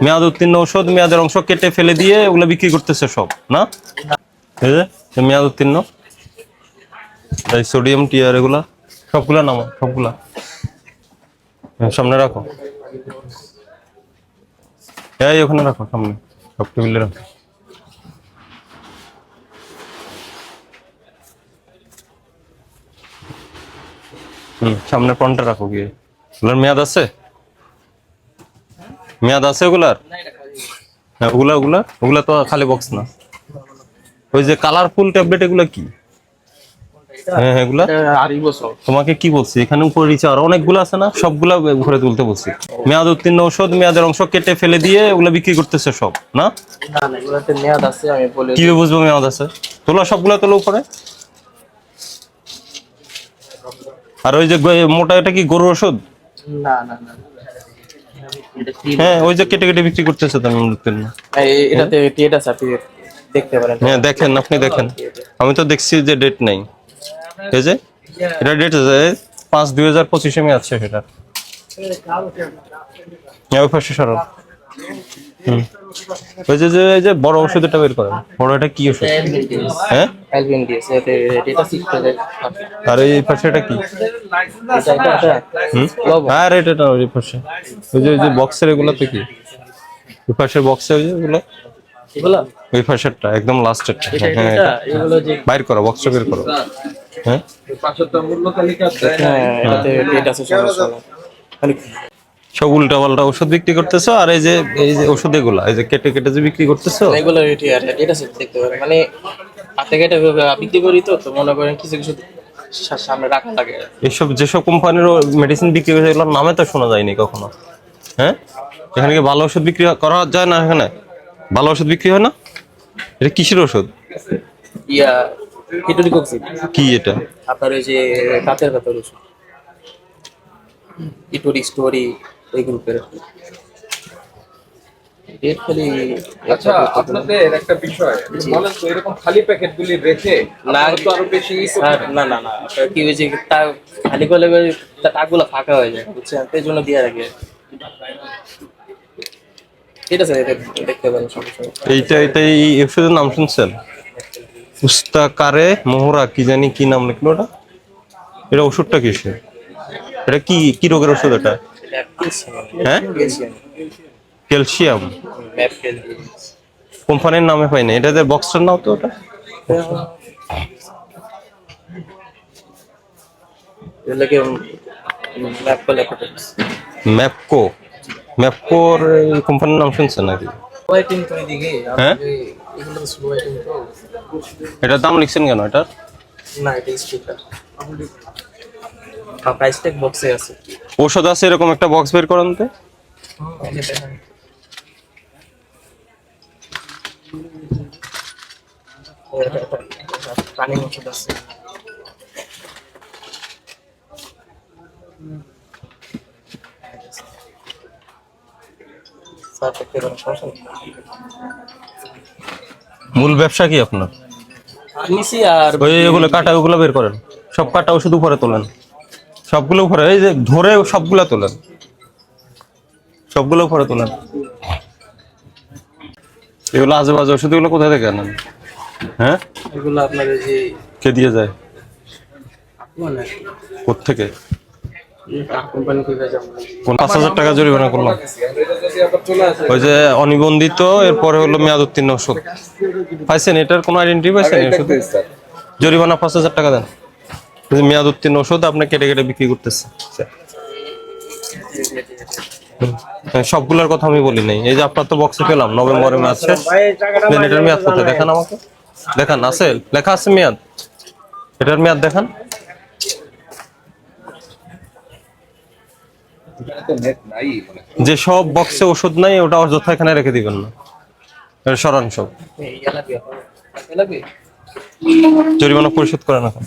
মেয়াদ উত্তীর্ণ ওষুধ মেয়াদের অংশ কেটে ফেলে দিয়ে ওগুলো বিক্রি করতেছে সব না? এই যে মেয়াদ উত্তীর্ণ সোডিয়াম টিয়ার এগুলা সবগুলা নামো, সবগুলা সামনে রাখো, এই ওখানে রাখো, সামনে সব টেবিলে রাখো। সামনে ফ্রন্টে রাখো। গিয়ে ওগুলার মেয়াদ আছে? মেয়াদ আছে ওগুলার? হ্যাঁ, ওগুলা ওগুলা ওগুলা তো খালি বক্স না। ওই যে কালারফুল ট্যাবলেট এগুলা কি? হ্যাঁ, এগুলা তোমাকে কি বলছি, এখানে উপরে নিচে আরো অনেকগুলো আছে না, সবগুলা ঘরে তুলতে বলছি। মেয়াদ উত্তীর্ণ ওষুধ মেয়াদের অংশ কেটে ফেলে দিয়ে ওগুলা বিক্রি করতেছে সব না? কি বুঝবো মেয়াদ আছে? তোলা সবগুলা তোলা উপরে। আর ওই যে মোটা, এটা কি গরুর ওষুধ? হ্যাঁ, ওই যে কেটে কেটে বিক্রি করতেছে তো মেয়াদ উত্তীর্ণ। হ্যাঁ দেখেন, আপনি দেখেন, আমি তো দেখছি যে ডেট নাই। এই যে এটা ডেট আছে 5/2025 মে আছে সেটা। ওই পাশে সরব। ওই যে বড় ওষুধ এটা বের করেন। বড় এটা কি ওষুধ? হ্যাঁ, আর এই পাশে এটা কি? হ্যাঁ, এটা ওই পাশে ওই যে বক্সের এগুলোতে কি? ওই পাশের বক্সে ওই যেগুলো ওই পাশেরটা একদম লাস্টেরটা। হ্যাঁ, বাইর করো, বক্সটা বের করো। হ্যাঁ, সব উল্টা পাল্টা ওষুধ বিক্রি করতেছো। আর এই যে ওষুধ এগুলা এই যে কেটে কেটে যে বিক্রি করতেছো মানে হাতে কেটে বিক্রি করি তো মনে করেন কিছু কিছু সামনে রাখা লাগে। এইসব যেসব কোম্পানির মেডিসিন বিক্রি করে এগুলোর নামে তো শোনা যায়নি কখনো। হ্যাঁ, এখানে কি ভালো ওষুধ বিক্রি করা যায় না? এখানে ভালো ওষুধ বিক্রি হয় না? এটা কিসের ওষুধ? কি এটা? আপনার ওই যে দাঁতের ব্যথার ওষুধ, ইটোরি স্টোরি ওই গ্রুপের। আচ্ছা, আপনাদের একটা বিষয় বলেন তো, এরকম খালি প্যাকেটগুলি রেখে না তো আরো বেশি না না না কি হয়েছে, খালি করলে টাকগুলো ফাঁকা হয়ে যায়, বুঝছেন? এই জন্য দিয়ে রাখি। ঠিক আছে, দেখতে পারেন সমস্যা। এইটা এই ওষুধের নাম শুনছেন? উস্তাকারে মোহরা কি জানি কি নাম লিখলো ওটা। এটা ওষুধটা কিসের? এটা কি কি রোগের ওষুধ এটা? হ্যাঁ, ক্যালসিয়াম। কোম্পানির নামে পাই না, এটা বক্সটার নাম তো ওটা। ম্যাপকো। ম্যাপকোর কোম্পানির নাম শুনছেন নাকি? হ্যাঁ, এটার দাম লিখছেন কেন এটা? না, এটা স্টিকার। প্রাইস ট্যাগ বক্সে আছে। ওষুধ আছে এরকম একটা বক্স বের করেন তো। পানির ওষুধ আছে। মূল ব্যবসা কি আপনার? নিছি আর ওই এগুলো কাটা, ওগুলো বের করেন। সব কাটা ওষুধ উপরে তোলেন, সবগুলো উপরে, এই যে ধরে সবগুলা তোলেন, সবগুলো উপরে তোলেন। এগুলো আজে বাজে ওষুধ, এগুলো কোথা থেকে আনেন? হ্যাঁ, এগুলো আপনার এই যে কে দিয়ে যায়? মানে কোত্থেকে? কোম্পানি থেকে যাবো। 5,000 টাকা জরিমানা করলাম। ওই যে অনিবন্ধিত, এরপরে হলো মেয়াদ উত্তীর্ণ ওষুধ পাইছেন, এটার কোনো আইডেন্টি পাইছেন? জরিমানা 5,000 টাকা দেন। মেয়াদ উত্তীর্ণ ওষুধ আপনি কেটে কেটে বিক্রি করতেছে। সবগুলোর কথা আমি বলি নাই। এই যে আপনার তো বক্সে পেলাম নভেম্বরে মেয়াদ শেষ। এটার মেয়াদ কোথায় দেখান আমাকে, দেখান। আছে লেখা আছে মেয়াদ, এটার মেয়াদ দেখান। যে সব বক্সে ওষুধ নাই ওটা অযথা এখানে রেখে দিবেন না, সরান সব। জরিমানা পরিশোধ করেন এখন।